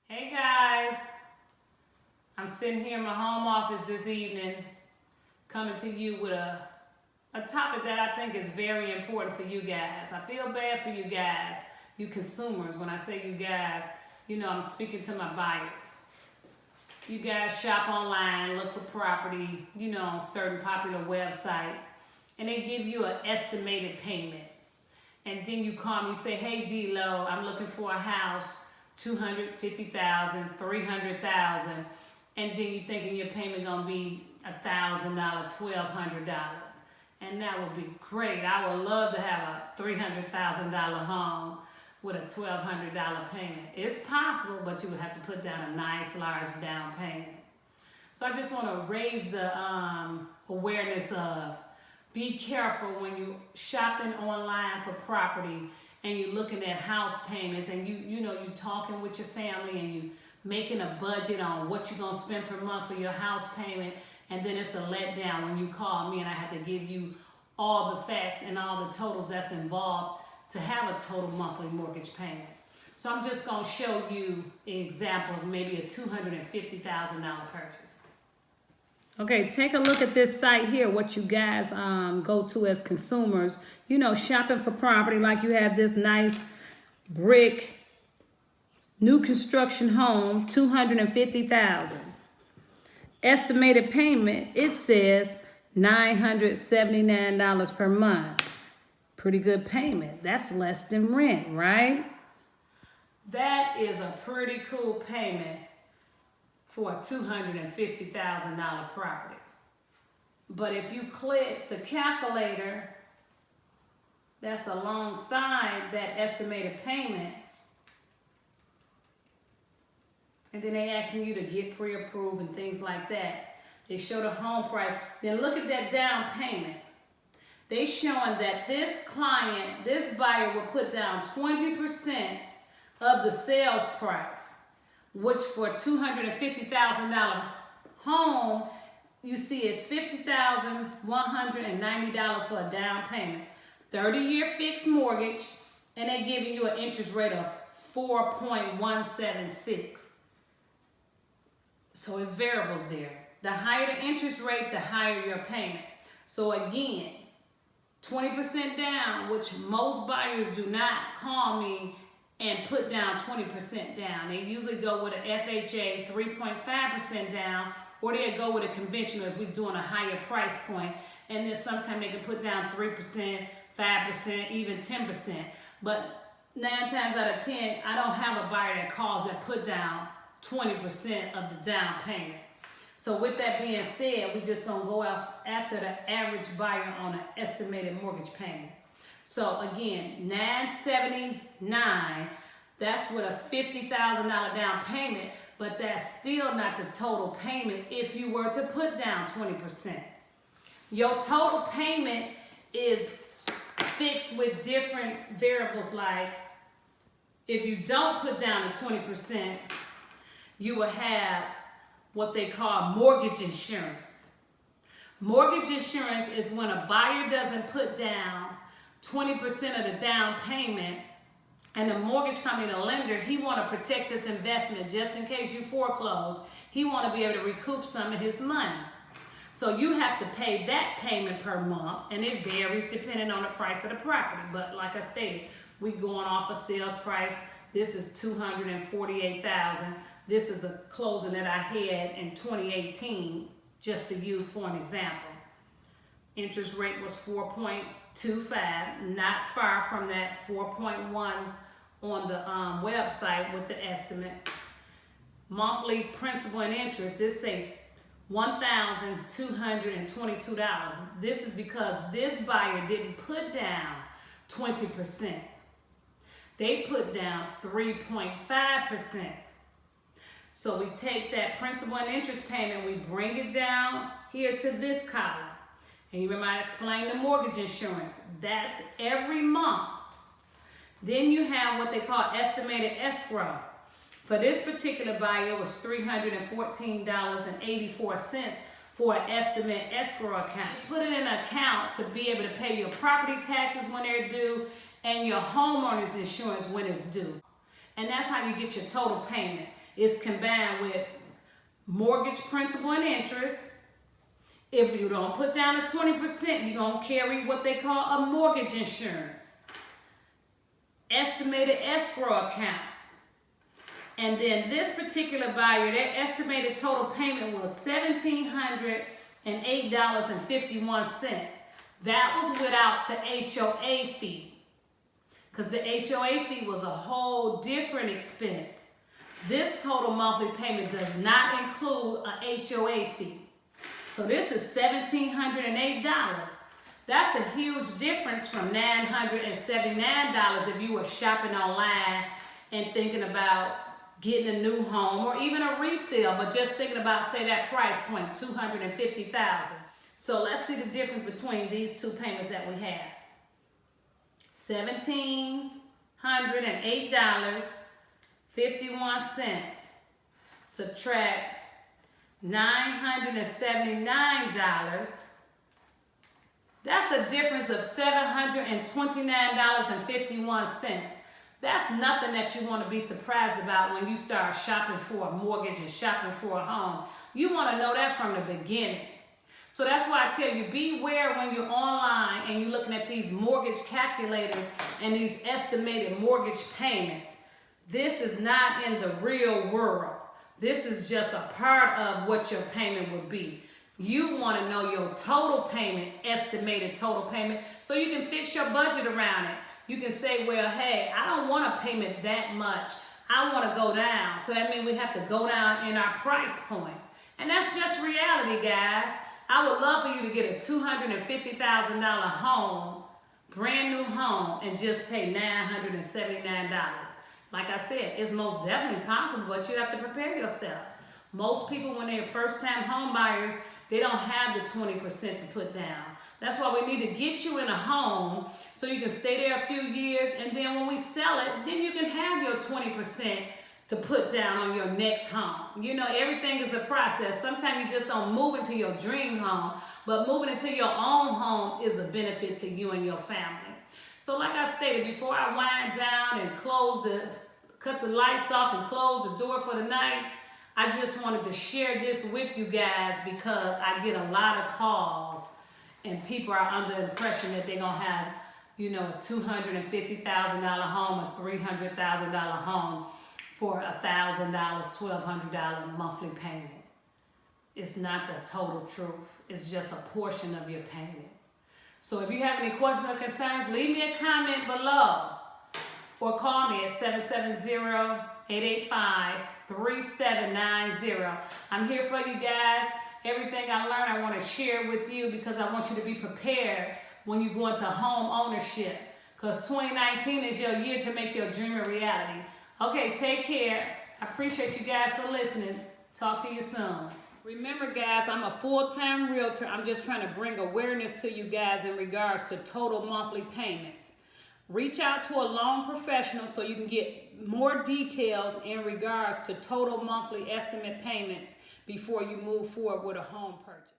Hey guys, I'm sitting here in my home office this evening coming to you with a topic that I think is very important for you guys. I feel bad for you guys, you consumers. When I say you guys, I'm speaking to my buyers. You guys shop online, look for property, on certain popular websites, and they give you an estimated payment. And then you call me and say, hey D Lowe, I'm looking for a house, $250,000, $300,000, and then you thinking your payment gonna be $1,000, $1,200, and that would be great. I would love to have a $300,000 home with a $1,200 payment. It's possible, but you would have to put down a nice large down payment. So I just want to raise the awareness of be careful when you shopping online for property and you're looking at house payments and you talking with your family and you making a budget on what you're gonna spend per month for your house payment, and then it's a letdown when you call me and I have to give you all the facts and all the totals that's involved to have a total monthly mortgage payment. So I'm just gonna show you an example of maybe a $250,000 purchase. Okay, take a look at this site here, what you guys go to as consumers, shopping for property. Like you have this nice brick, new construction home, $250,000. Estimated payment, it says $979 per month. Pretty good payment. That's less than rent, right? That is a pretty cool payment for a $250,000 property. But if you click the calculator that's alongside that estimated payment, and then they asking you to get pre-approved and things like that, they show the home price, then look at that down payment. They showing that this client, this buyer will put down 20% of the sales price, which for a $250,000 home, you see is $50,190 for a down payment, 30-year fixed mortgage, and they're giving you an interest rate of 4.176. So it's variables there. The higher the interest rate, the higher your payment. So again, 20% down, which most buyers do not call me and put down 20% down. They usually go with an FHA 3.5% down, or they'll go with a conventional if we're doing a higher price point. And then sometimes they can put down 3%, 5%, even 10%. But 9 times out of 10, I don't have a buyer that calls that put down 20% of the down payment. So with that being said, we're just gonna go out after the average buyer on an estimated mortgage payment. So again, $979, that's with a $50,000 down payment, but that's still not the total payment if you were to put down 20%. Your total payment is fixed with different variables, like if you don't put down the 20%, you will have what they call mortgage insurance. Mortgage insurance is when a buyer doesn't put down 20% of the down payment, and the mortgage company, the lender, he want to protect his investment just in case you foreclose. He want to be able to recoup some of his money. So you have to pay that payment per month, and it varies depending on the price of the property. But like I stated, we going off a sales price. This is $248,000. This is a closing that I had in 2018, just to use for an example. Interest rate was 4.25, not far from that 4.1 on the website with the estimate. Monthly principal and interest, this say $1,222. This is because this buyer didn't put down 20%. They put down 3.5%. So we take that principal and interest payment, we bring it down here to this column. And you remember I explained the mortgage insurance. That's every month. Then you have what they call estimated escrow. For this particular buyer, it was $314.84 for an estimate escrow account. You put it in an account to be able to pay your property taxes when they're due and your homeowner's insurance when it's due. And that's how you get your total payment. It's combined with mortgage principal and interest. If you don't put down the 20%, you're going to carry what they call a mortgage insurance, estimated escrow account. And then this particular buyer, their estimated total payment was $1,708.51. That was without the HOA fee, because the HOA fee was a whole different expense. This total monthly payment does not include a HOA fee. So this is $1,708. That's a huge difference from $979 if you were shopping online and thinking about getting a new home or even a resale, but just thinking about, say, that price point, $250,000. So let's see the difference between these two payments that we have. $1,708.51. Subtract $979. That's a difference of $729.51. That's nothing that you want to be surprised about when you start shopping for a mortgage and shopping for a home. You want to know that from the beginning. So that's why I tell you, beware when you're online and you're looking at these mortgage calculators and these estimated mortgage payments. This is not in the real world. This is just a part of what your payment would be. You want to know your total payment, estimated total payment, so you can fix your budget around it. You can say, well, hey, I don't want a payment that much. I want to go down. So that means we have to go down in our price point. And that's just reality, guys. I would love for you to get a $250,000 home, brand new home, and just pay $979. Like I said, it's most definitely possible, but you have to prepare yourself. Most people, when they're first-time home buyers, they don't have the 20% to put down. That's why we need to get you in a home so you can stay there a few years, and then when we sell it, then you can have your 20% to put down on your next home. You know, everything is a process. Sometimes you just don't move into your dream home, but moving into your own home is a benefit to you and your family. So like I stated, before I wind down and cut the lights off and close the door for the night, I just wanted to share this with you guys because I get a lot of calls and people are under the impression that they're going to have, you know, a $250,000 home, a $300,000 home for $1,000, $1,200 monthly payment. It's not the total truth. It's just a portion of your payment. So if you have any questions or concerns, leave me a comment below or call me at 770-885-3790. I'm here for you guys. Everything I learned, I want to share with you because I want you to be prepared when you go into home ownership, because 2019 is your year to make your dream a reality. Okay, take care. I appreciate you guys for listening. Talk to you soon. Remember, guys, I'm a full-time realtor. I'm just trying to bring awareness to you guys in regards to total monthly payments. Reach out to a loan professional so you can get more details in regards to total monthly estimate payments before you move forward with a home purchase.